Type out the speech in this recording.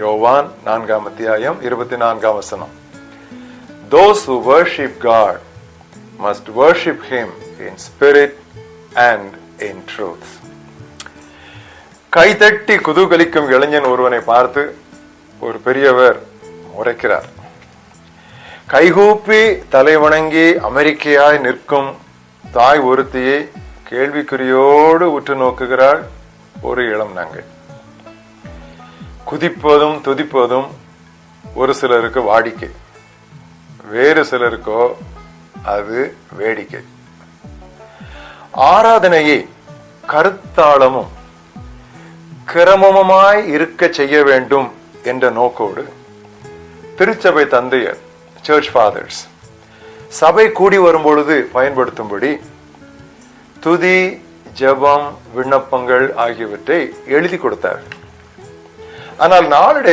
யோவான் 4ஆம் அத்தியாயம் 24ஆம் வசனம். Those who worship God must worship Him in spirit and in truth. கைதட்டி குதூகலிக்கும் இளைஞன் ஒருவனை பார்த்து ஒரு பெரியவர் உரைக்கிறார். கைகூப்பி தலை வணங்கி அமெரிக்கையாய் நிற்கும் தாய் ஒருத்தியை கேள்விக்குறியோடு உற்று நோக்குகிறாள் ஒரு இளம் நங்கை. குதிப்பதும் துதிப்பதும் ஒரு சிலருக்கு வாடிக்கை, வேறு சிலருக்கோ அது வேடிக்கை. ஆராதனையை கருத்தாளமும் கிரமமாய் இருக்க செய்ய வேண்டும் என்ற நோக்கோடு திருச்சபை தந்தையர், சர்ச் ஃபாதர்ஸ், சபை கூடி வரும்பொழுது பயன்படுத்தும்படி துதி, ஜெபம், விண்ணப்பங்கள் ஆகியவற்றை எழுதி கொடுத்தார். ஆனால் நாளடைவில்